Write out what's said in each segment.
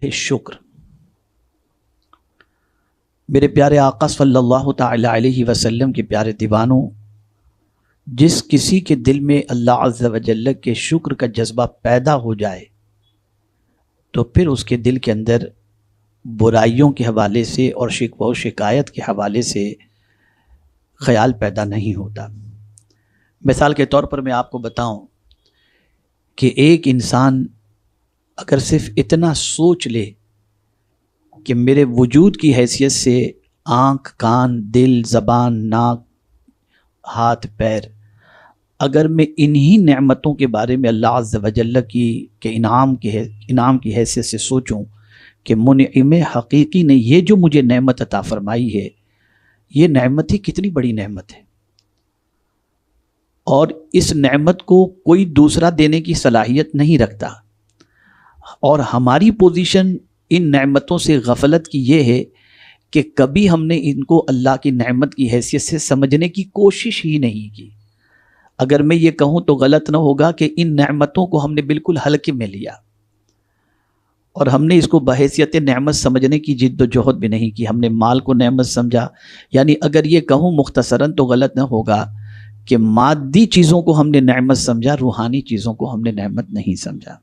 شکر۔ میرے پیارے آقا صلی اللہ تعالی علیہ وسلم کے پیارے دیوانوں، جس کسی کے دل میں اللہ عز و جل کے شکر کا جذبہ پیدا ہو جائے تو پھر اس کے دل کے اندر برائیوں کے حوالے سے اور شکوہ و شکایت کے حوالے سے خیال پیدا نہیں ہوتا۔ مثال کے طور پر میں آپ کو بتاؤں کہ ایک انسان اگر صرف اتنا سوچ لے کہ میرے وجود کی حیثیت سے آنکھ، کان، دل، زبان، ناک، ہاتھ، پیر، اگر میں انہی نعمتوں کے بارے میں اللہ عز و جل کے انعام کی حیثیت سے سوچوں کہ منعم حقیقی نے یہ جو مجھے نعمت عطا فرمائی ہے، یہ نعمت ہی کتنی بڑی نعمت ہے، اور اس نعمت کو کوئی دوسرا دینے کی صلاحیت نہیں رکھتا، اور ہماری پوزیشن ان نعمتوں سے غفلت کی یہ ہے کہ کبھی ہم نے ان کو اللہ کی نعمت کی حیثیت سے سمجھنے کی کوشش ہی نہیں کی۔ اگر میں یہ کہوں تو غلط نہ ہوگا کہ ان نعمتوں کو ہم نے بالکل ہلکے میں لیا اور ہم نے اس کو بحیثیت نعمت سمجھنے کی جد و جہد بھی نہیں کی۔ ہم نے مال کو نعمت سمجھا، یعنی اگر یہ کہوں مختصراً تو غلط نہ ہوگا کہ مادی چیزوں کو ہم نے نعمت سمجھا، روحانی چیزوں کو ہم نے نعمت نہیں سمجھا۔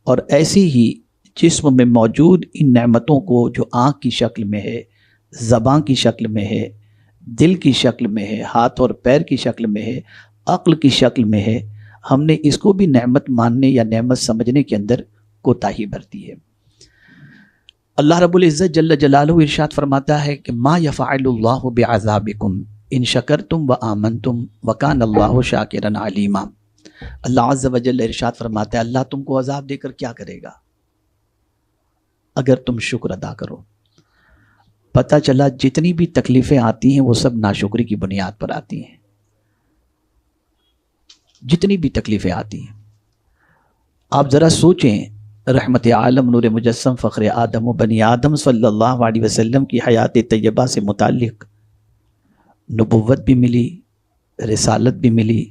اور ایسی ہی جسم میں موجود ان نعمتوں کو جو آنکھ کی شکل میں ہے، زبان کی شکل میں ہے، دل کی شکل میں ہے، ہاتھ اور پیر کی شکل میں ہے، عقل کی شکل میں ہے، ہم نے اس کو بھی نعمت ماننے یا نعمت سمجھنے کے اندر کوتاہی برتی ہے۔ اللہ رب العزت جل جلالہ ارشاد فرماتا ہے کہ ما یفعل اللہ بعذابکم ان شکرتم وآمنتم وکان اللہ شاکرا علیما۔ اللہ عز و جل ارشاد فرماتا ہے اللہ تم کو عذاب دے کر کیا کرے گا اگر تم شکر ادا کرو۔ پتہ چلا جتنی بھی تکلیفیں آتی ہیں وہ سب ناشکری کی بنیاد پر آتی ہیں۔ جتنی بھی تکلیفیں آتی ہیں آپ ذرا سوچیں، رحمت عالم نور مجسم فخر آدم و بنی آدم صلی اللہ علیہ وسلم کی حیات طیبہ سے متعلق نبوت بھی ملی، رسالت بھی ملی،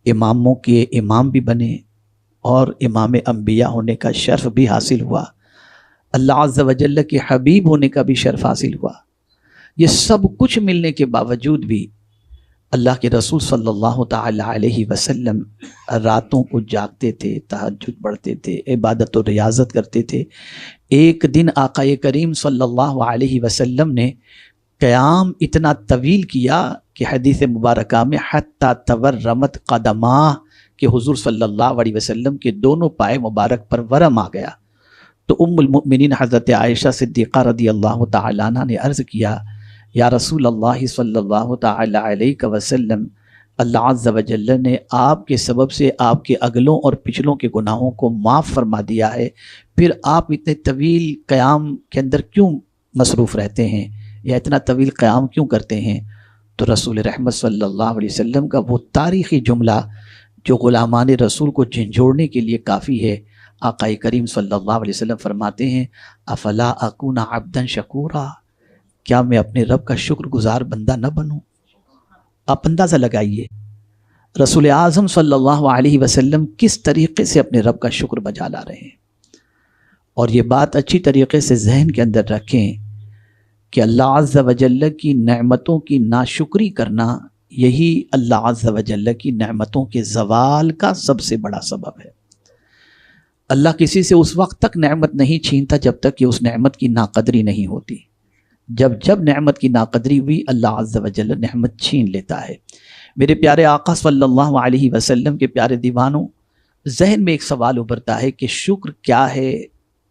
اماموں کے امام بھی بنے اور امام انبیاء ہونے کا شرف بھی حاصل ہوا، اللہ عز و جل کے حبیب ہونے کا بھی شرف حاصل ہوا۔ یہ سب کچھ ملنے کے باوجود بھی اللہ کے رسول صلی اللہ تعالی علیہ وسلم راتوں کو جاگتے تھے، تہجد پڑھتے تھے، عبادت و ریاضت کرتے تھے۔ ایک دن آقا کریم صلی اللہ علیہ وسلم نے قیام اتنا طویل کیا کہ حدیث مبارکہ میں حتی تورمت قدماہ کہ حضور صلی اللہ علیہ وسلم کے دونوں پائے مبارک پر ورم آ گیا۔ تو ام المؤمنین حضرت عائشہ صدیقہ رضی اللہ تعالیٰ عنہ نے عرض کیا یا رسول اللہ صلی اللہ تعالی علیہ وسلم، اللہ عز و جل نے آپ کے سبب سے آپ کے اگلوں اور پچھلوں کے گناہوں کو معاف فرما دیا ہے، پھر آپ اتنے طویل قیام کے اندر کیوں مصروف رہتے ہیں یا اتنا طویل قیام کیوں کرتے ہیں؟ تو رسول رحمت صلی اللہ علیہ وسلم کا وہ تاریخی جملہ جو غلامان رسول کو جھنجھوڑنے کے لیے کافی ہے، آقا کریم صلی اللہ علیہ وسلم فرماتے ہیں افلا اکون عبدا شکورا، کیا میں اپنے رب کا شکر گزار بندہ نہ بنوں؟ آپ اندازہ لگائیے رسول اعظم صلی اللہ علیہ وسلم کس طریقے سے اپنے رب کا شکر بجا لا رہے ہیں۔ اور یہ بات اچھی طریقے سے ذہن کے اندر رکھیں کہ اللہ عز و جل کی نعمتوں کی ناشکری کرنا یہی اللہ عز و جل کی نعمتوں کے زوال کا سب سے بڑا سبب ہے۔ اللہ کسی سے اس وقت تک نعمت نہیں چھینتا جب تک کہ اس نعمت کی ناقدری نہیں ہوتی۔ جب نعمت کی ناقدری ہوئی اللہ عز و جل نعمت چھین لیتا ہے۔ میرے پیارے آقا صلی اللہ علیہ وسلم کے پیارے دیوانوں، ذہن میں ایک سوال ابھرتا ہے کہ شکر کیا ہے،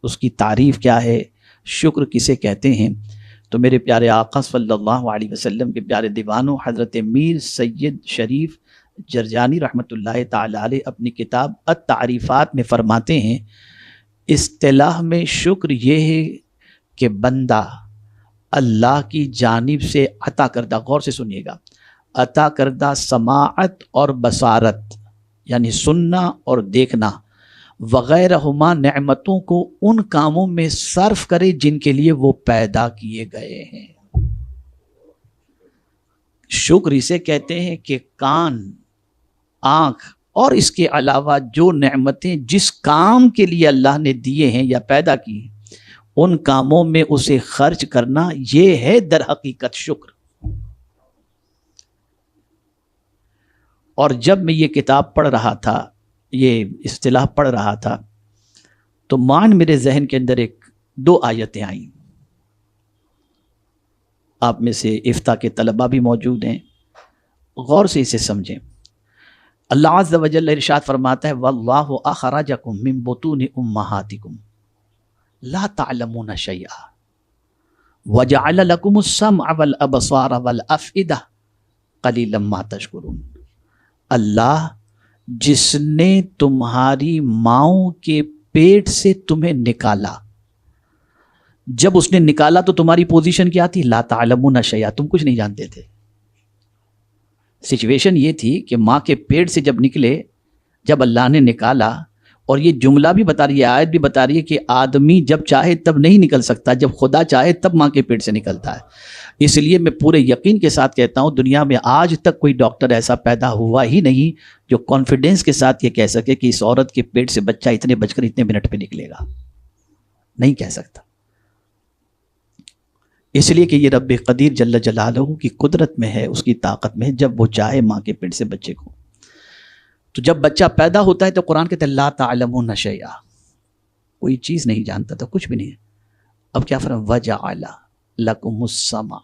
اس کی تعریف کیا ہے، شکر کسے کہتے ہیں؟ تو میرے پیارے آقا صلی اللہ علیہ وسلم کے پیارے دیوانوں، حضرت میر سید شریف جرجانی رحمۃ اللہ تعالی علیہ اپنی کتاب التعریفات میں فرماتے ہیں اصطلاح میں شکر یہ ہے کہ بندہ اللہ کی جانب سے عطا کردہ، غور سے سنیے گا، عطا کردہ سماعت اور بصارت یعنی سننا اور دیکھنا وغیرہما نعمتوں کو ان کاموں میں صرف کرے جن کے لیے وہ پیدا کیے گئے ہیں۔ شکر اسے کہتے ہیں کہ کان، آنکھ اور اس کے علاوہ جو نعمتیں جس کام کے لیے اللہ نے دیے ہیں یا پیدا کی ہیں ان کاموں میں اسے خرچ کرنا، یہ ہے در حقیقت شکر۔ اور جب میں یہ کتاب پڑھ رہا تھا، یہ اصطلاح پڑھ رہا تھا، تو مان میرے ذہن کے اندر دو آیتیں آئیں۔ آپ میں سے افتاء کے طلباء بھی موجود ہیں، غور سے اسے سمجھیں۔ اللہ عز و جل ارشاد فرماتا ہے واللہ اخرجکم من بطون امہاتکم لا تعلمون شیئا وجعل لکم السمع والابصار والافئدہ قلیلا ما تشکرون۔ اللہ جس نے تمہاری ماؤں کے پیٹ سے تمہیں نکالا، جب اس نے نکالا تو تمہاری پوزیشن کیا تھی؟ لا تعلمون شیئا، تم کچھ نہیں جانتے تھے۔ سچویشن یہ تھی کہ ماں کے پیٹ سے جب نکلے، جب اللہ نے نکالا، اور یہ جملہ بھی بتا رہی ہے، آیت بھی بتا رہی ہے کہ آدمی جب چاہے تب نہیں نکل سکتا، جب خدا چاہے تب ماں کے پیٹ سے نکلتا ہے۔ اس لیے میں پورے یقین کے ساتھ کہتا ہوں، دنیا میں آج تک کوئی ڈاکٹر ایسا پیدا ہوا ہی نہیں جو کانفیڈنس کے ساتھ یہ کہہ سکے کہ اس عورت کے پیٹ سے بچہ اتنے بج کر اتنے منٹ پہ نکلے گا، نہیں کہہ سکتا۔ اس لیے کہ یہ رب قدیر جل جلالہ کی قدرت میں ہے، اس کی طاقت میں ہے، جب وہ چاہے ماں کے پیٹ سے بچے کو۔ تو جب بچہ پیدا ہوتا ہے تو قرآن کہتا ہے لا تعلمون شیئا، کوئی چیز نہیں جانتا تھا، کچھ بھی نہیں۔ اب کیا فرمایا؟ وجعل لکم السمع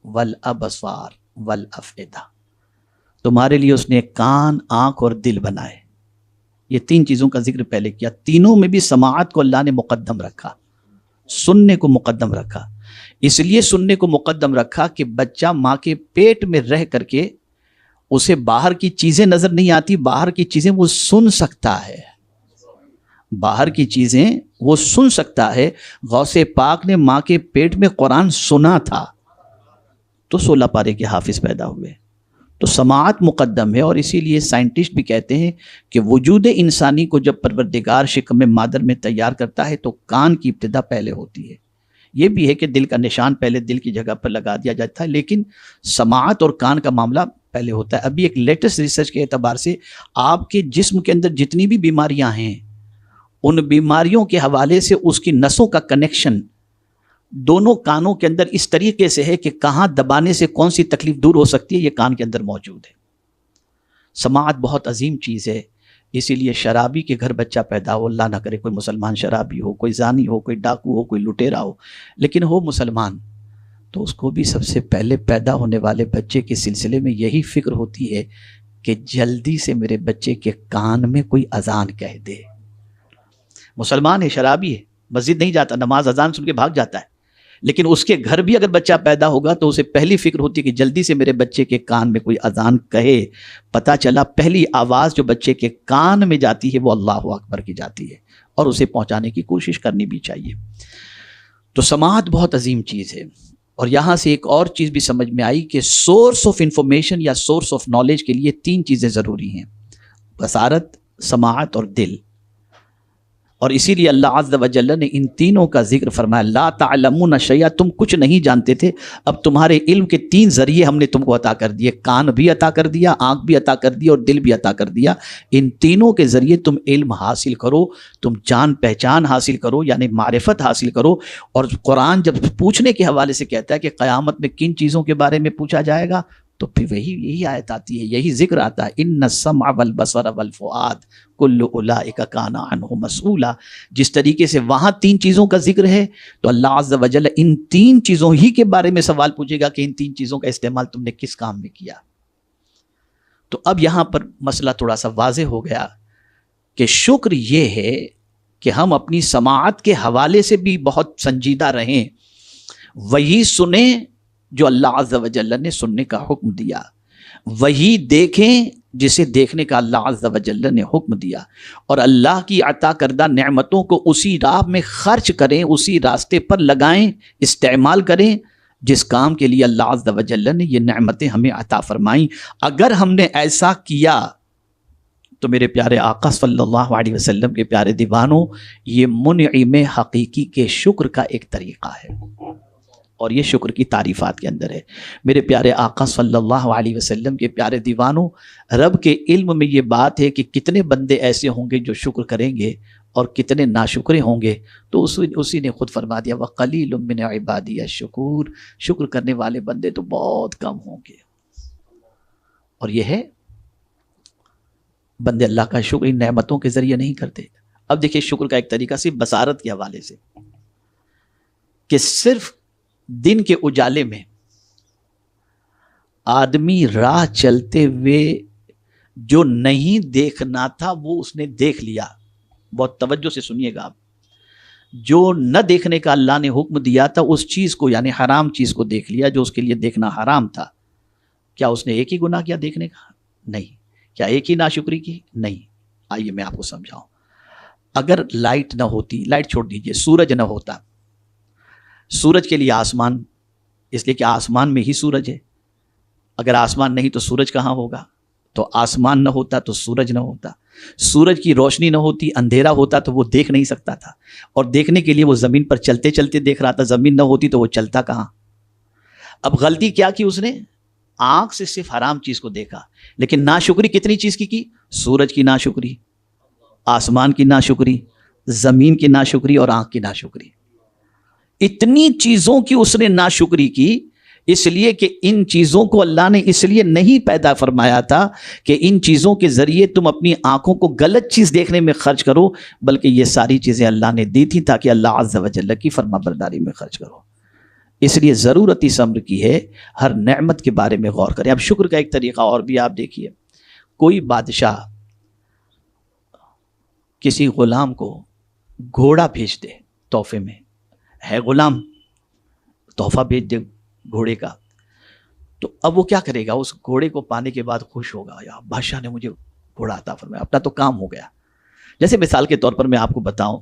والابصار والافئدہ، تمہارے لیے اس نے کان، آنکھ اور دل بنائے۔ یہ تین چیزوں کا ذکر پہلے کیا، تینوں میں بھی سماعت کو اللہ نے مقدم رکھا، سننے کو مقدم رکھا۔ اس لیے سننے کو مقدم رکھا کہ بچہ ماں کے پیٹ میں رہ کر کے اسے باہر کی چیزیں نظر نہیں آتی، باہر کی چیزیں وہ سن سکتا ہے، باہر کی چیزیں وہ سن سکتا ہے۔ غوث پاک نے ماں کے پیٹ میں قرآن سنا تھا تو 16 پارے کے حافظ پیدا ہوئے۔ تو سماعت مقدم ہے، اور اسی لیے سائنٹسٹ بھی کہتے ہیں کہ وجود انسانی کو جب پروردگار شکم مادر میں تیار کرتا ہے تو کان کی ابتدا پہلے ہوتی ہے۔ یہ بھی ہے کہ دل کا نشان پہلے دل کی جگہ پر لگا دیا جاتا ہے، لیکن سماعت اور کان کا معاملہ پہلے ہوتا ہے۔ ابھی ایک لیٹسٹ ریسرچ کے اعتبار سے آپ کے جسم کے اندر جتنی بھی بیماریاں ہیں، ان بیماریوں کے حوالے سے اس کی نسوں کا کنیکشن دونوں کانوں کے اندر اس طریقے سے ہے کہ کہاں دبانے سے کون سی تکلیف دور ہو سکتی ہے، یہ کان کے اندر موجود ہے۔ سماعت بہت عظیم چیز ہے، اسی لیے شرابی کے گھر بچہ پیدا ہو، اللہ نہ کرے کوئی مسلمان شرابی ہو، کوئی زانی ہو، کوئی ڈاکو ہو، کوئی لٹیرا ہو، لیکن ہو مسلمان، تو اس کو بھی سب سے پہلے پیدا ہونے والے بچے کے سلسلے میں یہی فکر ہوتی ہے کہ جلدی سے میرے بچے کے کان میں کوئی اذان کہہ دے۔ مسلمان ہے، شرابی ہے، مسجد نہیں جاتا، نماز اذان سن کے بھاگ جاتا ہے، لیکن اس کے گھر بھی اگر بچہ پیدا ہوگا تو اسے پہلی فکر ہوتی ہے کہ جلدی سے میرے بچے کے کان میں کوئی اذان کہے۔ پتہ چلا پہلی آواز جو بچے کے کان میں جاتی ہے وہ اللہ اکبر کی جاتی ہے، اور اسے پہنچانے کی کوشش کرنی بھی چاہیے۔ تو سماعت بہت عظیم چیز ہے۔ اور یہاں سے ایک اور چیز بھی سمجھ میں آئی کہ سورس آف انفارمیشن یا سورس آف نالج کے لیے تین چیزیں ضروری ہیں، بصارت، سماعت اور دل۔ اور اسی لیے اللہ عز و جل نے ان تینوں کا ذکر فرمایا، لا تعلمون شیئا، تم کچھ نہیں جانتے تھے، اب تمہارے علم کے تین ذریعے ہم نے تم کو عطا کر دیے، کان بھی عطا کر دیا، آنکھ بھی عطا کر دیا اور دل بھی عطا کر دیا۔ ان تینوں کے ذریعے تم علم حاصل کرو، تم جان پہچان حاصل کرو، یعنی معرفت حاصل کرو۔ اور قرآن جب پوچھنے کے حوالے سے کہتا ہے کہ قیامت میں کن چیزوں کے بارے میں پوچھا جائے گا، تو پھر یہی آیت آتی ہے، یہی ذکر آتا ہے، ان السمع والبصر والفؤاد کل اولئک کان عنہ مسئولا۔ جس طریقے سے وہاں تین چیزوں کا ذکر ہے تو اللہ عز و جل ان تین چیزوں ہی کے بارے میں سوال پوچھے گا کہ ان تین چیزوں کا استعمال تم نے کس کام میں کیا۔ تو اب یہاں پر مسئلہ تھوڑا سا واضح ہو گیا کہ شکر یہ ہے کہ ہم اپنی سماعت کے حوالے سے بھی بہت سنجیدہ رہیں، وہی سنیں جو اللہ عز و جل نے سننے کا حکم دیا، وہی دیکھیں جسے دیکھنے کا اللہ عز و جل نے حکم دیا، اور اللہ کی عطا کردہ نعمتوں کو اسی راہ میں خرچ کریں، اسی راستے پر لگائیں، استعمال کریں جس کام کے لیے اللہ عز و جل نے یہ نعمتیں ہمیں عطا فرمائیں۔ اگر ہم نے ایسا کیا تو میرے پیارے آقا صلی اللہ علیہ وسلم کے پیارے دیوانوں، یہ منعم حقیقی کے شکر کا ایک طریقہ ہے، اور یہ شکر کی تعریفات کے اندر ہے۔ میرے پیارے آقا صلی اللہ علیہ وسلم کے پیارے دیوانوں، رب کے علم میں یہ بات ہے کہ کتنے بندے ایسے ہوں گے جو شکر کریں گے اور کتنے ناشکرے ہوں گے، تو اسی نے خود فرما دیا وَقَلِيلٌ مِّنْ عِبَادِيَ الشُّكُورُ، شکر کرنے والے بندے تو بہت کم ہوں گے۔ اور یہ ہے بندے اللہ کا شکر ان نعمتوں کے ذریعے نہیں کرتے۔ اب دیکھیں شکر کا ایک طریقہ صرف بصارت کے حوالے سے، کہ صرف دن کے اجالے میں آدمی راہ چلتے ہوئے جو نہیں دیکھنا تھا وہ اس نے دیکھ لیا۔ بہت توجہ سے سنیے گا آپ، جو نہ دیکھنے کا اللہ نے حکم دیا تھا اس چیز کو، یعنی حرام چیز کو دیکھ لیا جو اس کے لیے دیکھنا حرام تھا۔ کیا اس نے ایک ہی گناہ کیا دیکھنے کا؟ نہیں۔ کیا ایک ہی ناشکری کی؟ نہیں۔ آئیے میں آپ کو سمجھاؤں۔ اگر لائٹ نہ ہوتی، لائٹ چھوڑ دیجئے، سورج نہ ہوتا، سورج کے لیے آسمان، اس لیے کہ آسمان میں ہی سورج ہے، اگر آسمان نہیں تو سورج کہاں ہوگا؟ تو آسمان نہ ہوتا تو سورج نہ ہوتا، سورج کی روشنی نہ ہوتی، اندھیرا ہوتا تو وہ دیکھ نہیں سکتا تھا، اور دیکھنے کے لیے وہ زمین پر چلتے چلتے دیکھ رہا تھا، زمین نہ ہوتی تو وہ چلتا کہاں؟ اب غلطی کیا کی اس نے؟ آنکھ سے صرف حرام چیز کو دیکھا، لیکن ناشکری کتنی چیز کی؟ سورج کی ناشکری، آسمان کی ناشکری، زمین کی ناشکری اور آنکھ کی ناشکری۔ اتنی چیزوں کی اس نے ناشکری کی، اس لیے کہ ان چیزوں کو اللہ نے اس لیے نہیں پیدا فرمایا تھا کہ ان چیزوں کے ذریعے تم اپنی آنکھوں کو غلط چیز دیکھنے میں خرچ کرو، بلکہ یہ ساری چیزیں اللہ نے دی تھی تاکہ اللہ عز و جل کی فرما برداری میں خرچ کرو۔ اس لیے ضرورت اس امر کی ہے ہر نعمت کے بارے میں غور کریں۔ اب شکر کا ایک طریقہ اور بھی آپ دیکھیے، کوئی بادشاہ کسی غلام کو گھوڑا بھیج دے تحفے میں، ہے غلام، تحفہ بھیج دے گھوڑے کا، تو اب وہ کیا کرے گا؟ اس گھوڑے کو پانے کے بعد خوش ہوگا، یا بادشاہ نے مجھے گھوڑا عطا فرمایا، اپنا تو کام ہو گیا۔ جیسے مثال کے طور پر میں آپ کو بتاؤں،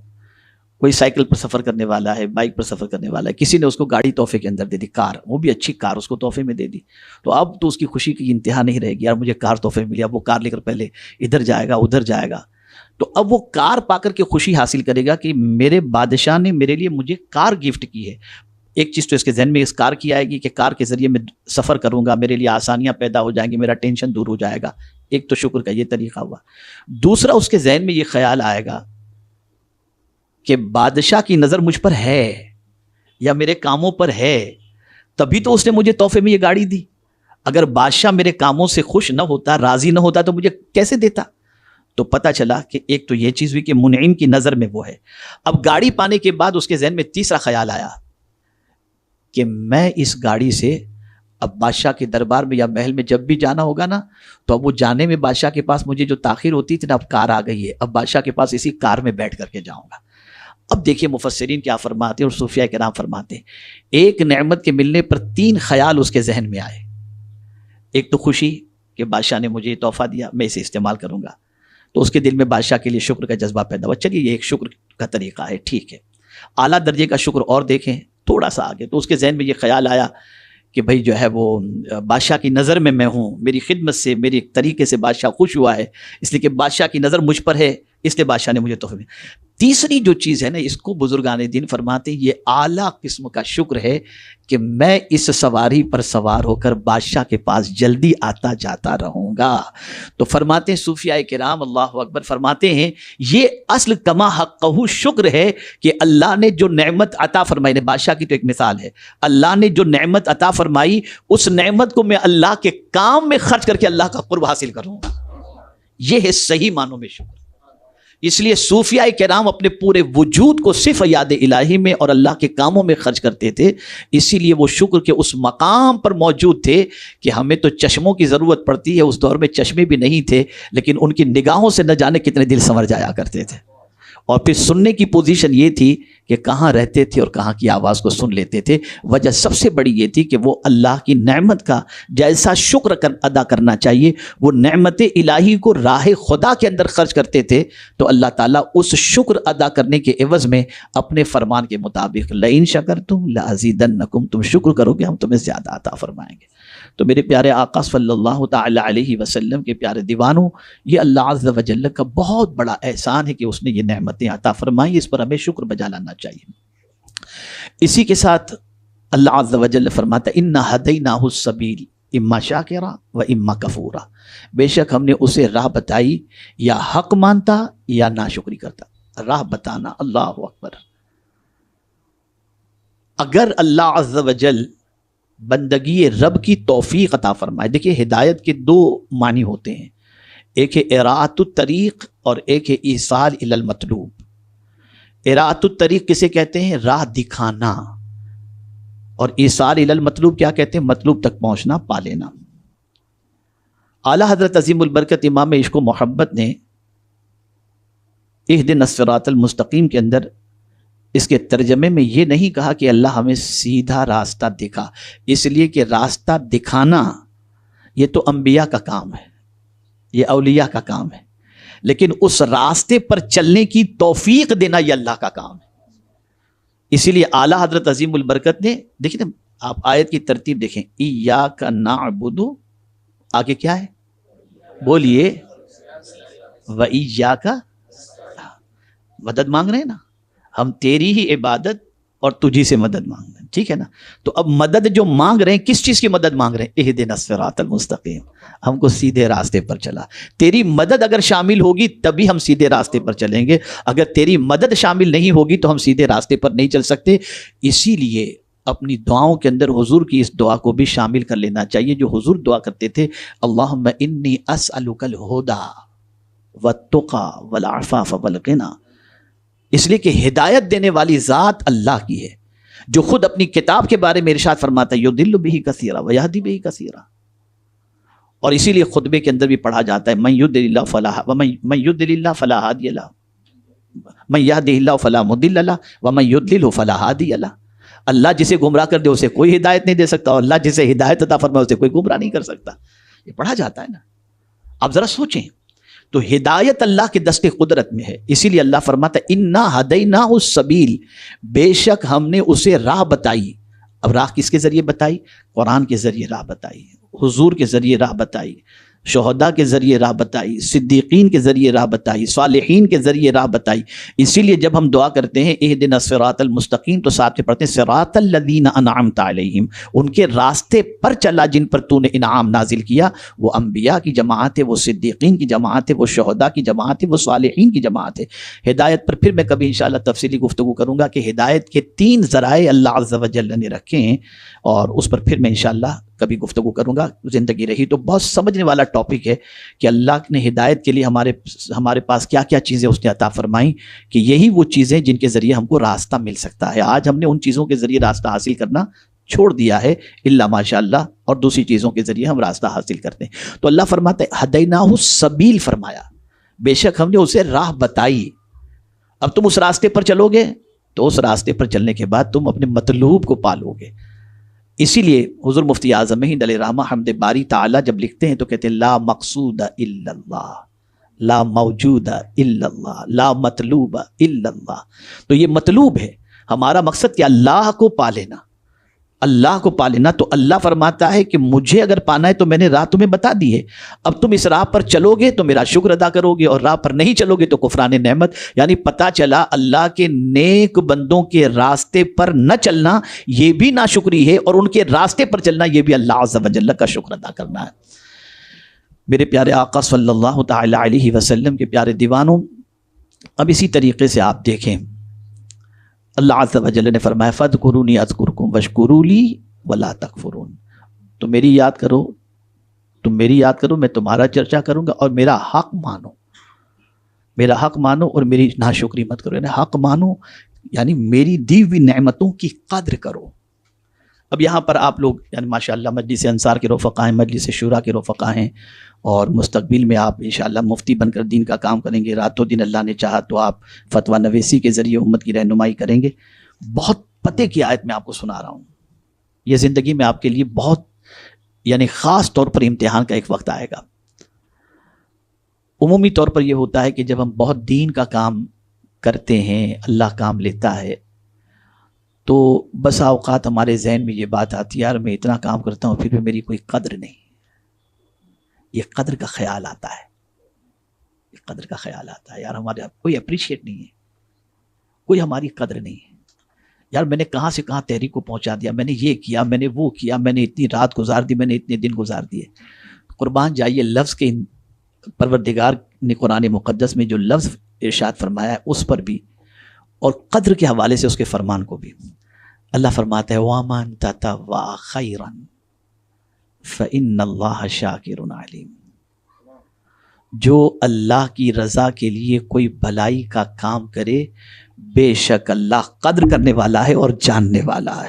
کوئی سائیکل پر سفر کرنے والا ہے، بائک پر سفر کرنے والا ہے، کسی نے اس کو گاڑی تحفے کے اندر دے دی، کار، وہ بھی اچھی کار اس کو تحفے میں دے دی، تو اب تو اس کی خوشی کی انتہا نہیں رہے گی، یار مجھے کار تحفے میں ملی، اب وہ کار لے کر پہلے ادھر جائے گا ادھر جائے گا، تو اب وہ کار پا کر کے خوشی حاصل کرے گا کہ میرے بادشاہ نے میرے لیے مجھے کار گفٹ کی ہے۔ ایک چیز تو اس کے ذہن میں اس کار کی آئے گی کہ کار کے ذریعے میں سفر کروں گا، میرے لیے آسانیاں پیدا ہو جائیں گی، میرا ٹینشن دور ہو جائے گا۔ ایک تو شکر کا یہ طریقہ ہوا۔ دوسرا اس کے ذہن میں یہ خیال آئے گا کہ بادشاہ کی نظر مجھ پر ہے یا میرے کاموں پر ہے، تبھی تو اس نے مجھے تحفے میں یہ گاڑی دی۔ اگر بادشاہ میرے کاموں سے خوش نہ ہوتا، راضی نہ ہوتا، تو مجھے کیسے دیتا؟ تو پتہ چلا کہ ایک تو یہ چیز ہوئی کہ منعم کی نظر میں وہ ہے۔ اب گاڑی پانے کے بعد اس کے ذہن میں تیسرا خیال آیا کہ میں اس گاڑی سے اب بادشاہ کے دربار میں یا محل میں جب بھی جانا ہوگا نا، تو اب وہ جانے میں بادشاہ کے پاس مجھے جو تاخیر ہوتی تھی نا، اب کار آ گئی ہے، اب بادشاہ کے پاس اسی کار میں بیٹھ کر کے جاؤں گا۔ اب دیکھیے مفسرین کیا فرماتے ہیں اور صوفیاء کرام فرماتے ہیں، ایک نعمت کے ملنے پر تین خیال اس کے ذہن میں آئے۔ ایک تو خوشی کہ بادشاہ نے مجھے یہ تحفہ دیا، میں اسے استعمال کروں گا، تو اس کے دل میں بادشاہ کے لیے شکر کا جذبہ پیدا ہوا، چلیے یہ ایک شکر کا طریقہ ہے، ٹھیک ہے۔ اعلیٰ درجے کا شکر اور دیکھیں تھوڑا سا آگے، تو اس کے ذہن میں یہ خیال آیا کہ بھائی جو ہے وہ بادشاہ کی نظر میں ہوں، میری خدمت سے، میری طریقے سے بادشاہ خوش ہوا ہے، اس لیے کہ بادشاہ کی نظر مجھ پر ہے، اس لیے بادشاہ نے مجھے تحفے میں۔ تیسری جو چیز ہے نا، اس کو بزرگان دین فرماتے ہیں یہ اعلیٰ قسم کا شکر ہے کہ میں اس سواری پر سوار ہو کر بادشاہ کے پاس جلدی آتا جاتا رہوں گا۔ تو فرماتے ہیں صوفیاء کرام، اللہ اکبر، فرماتے ہیں یہ اصل کما حقہ شکر ہے کہ اللہ نے جو نعمت عطا فرمائی، بادشاہ کی تو ایک مثال ہے، اللہ نے جو نعمت عطا فرمائی اس نعمت کو میں اللہ کے کام میں خرچ کر کے اللہ کا قرب حاصل کروں گا، یہ ہے صحیح معنوں میں شکر۔ اس لیے صوفیاء کرام اپنے پورے وجود کو صرف یاد الہی میں اور اللہ کے کاموں میں خرچ کرتے تھے، اسی لیے وہ شکر کے اس مقام پر موجود تھے کہ ہمیں تو چشموں کی ضرورت پڑتی ہے، اس دور میں چشمے بھی نہیں تھے، لیکن ان کی نگاہوں سے نہ جانے کتنے دل سنور جایا کرتے تھے۔ اور پھر سننے کی پوزیشن یہ تھی کہ کہاں رہتے تھے اور کہاں کی آواز کو سن لیتے تھے۔ وجہ سب سے بڑی یہ تھی کہ وہ اللہ کی نعمت کا جیسا شکر ادا کرنا چاہیے، وہ نعمت الہی کو راہ خدا کے اندر خرچ کرتے تھے، تو اللہ تعالیٰ اس شکر ادا کرنے کے عوض میں اپنے فرمان کے مطابق لئن شکرتم لازیدنکم، تم شکر کرو گے ہم تمہیں زیادہ عطا فرمائیں گے۔ تو میرے پیارے آقا صلی اللہ تعالی علیہ وسلم کے پیارے دیوانوں، یہ اللہ عز و جل کا بہت بڑا احسان ہے کہ اس نے یہ نعمتیں عطا فرمائی، اس پر ہمیں شکر بجا لانا چاہیے۔ اسی کے ساتھ اللہ عز و جل فرماتا ہے اِنَّا هَدَيْنَاهُ السَّبِيلَ اِمَّا شَاكِرًا وَإِمَّا كَفُورًا، بے شک ہم نے اسے راہ بتائی، یا حق مانتا یا ناشکری کرتا۔ راہ بتانا. اللہ اکبر. اگر اللہ عز و جل بندگی رب کی توفیق عطا فرمائے. دیکھیے ہدایت کے دو معنی ہوتے ہیں، ایک ہے اراۃ الطریق اور ایک ہے ایصال الی المطلوب. اراۃ الطریق کسے کہتے ہیں؟ راہ دکھانا. اور ایصال الی المطلوب کیا کہتے ہیں؟ مطلوب تک پہنچنا، پا لینا. اعلیٰ حضرت عظیم البرکت امام عشق و محبت نے اہدنا الصراط المستقیم کے اندر اس کے ترجمے میں یہ نہیں کہا کہ اللہ ہمیں سیدھا راستہ دکھا، اس لیے کہ راستہ دکھانا یہ تو انبیاء کا کام ہے، یہ اولیاء کا کام ہے، لیکن اس راستے پر چلنے کی توفیق دینا یہ اللہ کا کام ہے. اسی لیے اعلیٰ حضرت عظیم البرکت نے، دیکھیں آپ آیت کی ترتیب دیکھیں، ایاک نعبد، آگے کیا ہے؟ بولیے. وَإِيَّاكَ، مدد مانگ رہے ہیں نا ہم، تیری ہی عبادت اور تجھی سے مدد مانگ رہے ہیں، ٹھیک ہے نا. تو اب مدد جو مانگ رہے ہیں، کس چیز کی مدد مانگ رہے ہیں؟ اہدنا الصراط المستقیم، ہم کو سیدھے راستے پر چلا. تیری مدد اگر شامل ہوگی تبھی ہم سیدھے راستے پر چلیں گے، اگر تیری مدد شامل نہیں ہوگی تو ہم سیدھے راستے پر نہیں چل سکتے. اسی لیے اپنی دعاؤں کے اندر حضور کی اس دعا کو بھی شامل کر لینا چاہیے جو حضور دعا کرتے تھے، اللہم انی اسألک الہدی والتقی والعفاف والغنی. اس لیے کہ ہدایت دینے والی ذات اللہ کی ہے، جو خود اپنی کتاب کے بارے میں ارشاد فرماتا ہے یضل بہ کثیرا ویہدی بہ کثیرا. اور اسی لیے خطبے کے اندر بھی پڑھا جاتا ہے من یضلل اللہ فلا ہادی لہ، من یہدہ اللہ فلا مضل لہ ومن یضللہ فلا ہادی لہ. اللہ جسے گمراہ کر دے اسے کوئی ہدایت نہیں دے سکتا، اور اللہ جسے ہدایت عطا فرمائے اسے کوئی گمراہ نہیں کر سکتا. یہ پڑھا جاتا ہے نا. آپ ذرا سوچیں، تو ہدایت اللہ کے دست قدرت میں ہے. اسی لیے اللہ فرماتا ہے انا ہدیناہ السبیل، بے شک ہم نے اسے راہ بتائی. اب راہ کس کے ذریعے بتائی؟ قرآن کے ذریعے راہ بتائی، حضور کے ذریعے راہ بتائی، شہداء کے ذریعے راہ بتائی، صدیقین کے ذریعے راہ بتائی، صالحین کے ذریعے راہ بتائی. اسی لیے جب ہم دعا کرتے ہیں اہدنا الصراط المستقیم تو ساتھ میں پڑھتے ہیں صراط الذین انعمت علیہم، ان کے راستے پر چلا جن پر تو نے انعام نازل کیا. وہ انبیاء کی جماعت ہے، وہ صدیقین کی جماعت ہے، وہ شہداء کی جماعت ہے، وہ صالحین کی جماعت ہے. ہدایت پر پھر میں کبھی انشاءاللہ تفصیلی گفتگو کروں گا کہ ہدایت کے 3 ذرائع اللہ عز و جل نے رکھے ہیں، اور اس پر پھر میں انشاءاللہ کبھی گفتگو کروں گا. زندگی رہی تو بہت سمجھنے والا ٹاپک ہے کہ اللہ نے ہدایت کے لیے ہمارے پاس کیا کیا چیزیں اس نے عطا فرمائیں، کہ یہی وہ چیزیں جن کے ذریعے ہم کو راستہ مل سکتا ہے. آج ہم نے ان چیزوں کے ذریعے راستہ حاصل کرنا چھوڑ دیا ہے الا ماشاء اللہ، اور دوسری چیزوں کے ذریعے ہم راستہ حاصل کرتے ہیں. تو اللہ فرماتا ہے ہدیناہ السبیل، فرمایا بے شک ہم نے اسے راہ بتائی. اب تم اس راستے پر چلو گے تو اس راستے پر چلنے کے بعد تم اپنے مطلوب کو پالو گے. اسی لیے حضور مفتی اعظم ہند علیہ رحمہ حمد باری تعالی جب لکھتے ہیں تو کہتے ہیں لا مقصود الا اللہ، لا موجود الا اللہ، لا مطلوب الا اللہ. تو یہ مطلوب ہے، ہمارا مقصد کہ اللہ کو پا لینا، اللہ کو پا لینا. تو اللہ فرماتا ہے کہ مجھے اگر پانا ہے تو میں نے راہ تمہیں بتا دی ہے، اب تم اس راہ پر چلو گے تو میرا شکر ادا کرو گے، اور راہ پر نہیں چلو گے تو کفران نعمت. یعنی پتہ چلا اللہ کے نیک بندوں کے راستے پر نہ چلنا یہ بھی ناشکری ہے، اور ان کے راستے پر چلنا یہ بھی اللہ عز و جل کا شکر ادا کرنا ہے. میرے پیارے آقا صلی اللہ تعالی علیہ وسلم کے پیارے دیوانوں، اب اسی طریقے سے آپ دیکھیں اللہ عز و جل نے فرمایا فاذکرونی اذکرکم واشکروا لی ولا تکفرون. تم میری یاد کرو، تم میری یاد کرو، میں تمہارا چرچا کروں گا، اور میرا حق مانو، میرا حق مانو اور میری ناشکری مت کرو. یعنی حق مانو یعنی میری دی ہوئی نعمتوں کی قدر کرو. اب یہاں پر آپ لوگ یعنی ماشاءاللہ مجلس انصار کے رفقا ہیں، مجلس شورا کے رفقا ہیں، اور مستقبل میں آپ انشاءاللہ مفتی بن کر دین کا کام کریں گے. راتوں دن اللہ نے چاہا تو آپ فتویٰ نویسی کے ذریعے امت کی رہنمائی کریں گے. بہت پتے کی آیت میں آپ کو سنا رہا ہوں. یہ زندگی میں آپ کے لیے بہت یعنی خاص طور پر امتحان کا ایک وقت آئے گا. عمومی طور پر یہ ہوتا ہے کہ جب ہم بہت دین کا کام کرتے ہیں، اللہ کام لیتا ہے، تو بسا اوقات ہمارے ذہن میں یہ بات آتی ہے یار میں اتنا کام کرتا ہوں پھر بھی میری کوئی قدر نہیں. یہ قدر کا خیال آتا ہے، یہ قدر کا خیال آتا ہے، یار ہمارے کوئی اپریشیٹ نہیں ہے، کوئی ہماری قدر نہیں ہے. یار میں نے کہاں سے کہاں تحریک کو پہنچا دیا، میں نے یہ کیا، میں نے وہ کیا، میں نے اتنی رات گزار دی، میں نے اتنے دن گزار دیے. قربان جائیے لفظ کے پروردگار نے قرآن مقدس میں جو لفظ ارشاد فرمایا ہے اس پر بھی، اور قدر کے حوالے سے اس کے فرمان کو بھی۔ اللہ فرماتا ہے وَمَن تَطَوَّعَ خَيْرًا فَإِنَّ اللَّهَ شَاكِرٌ عَلِيمٌ، جو اللہ کی رضا کے لیے کوئی بھلائی کا کام کرے، بے شک اللہ قدر کرنے والا ہے اور جاننے والا ہے۔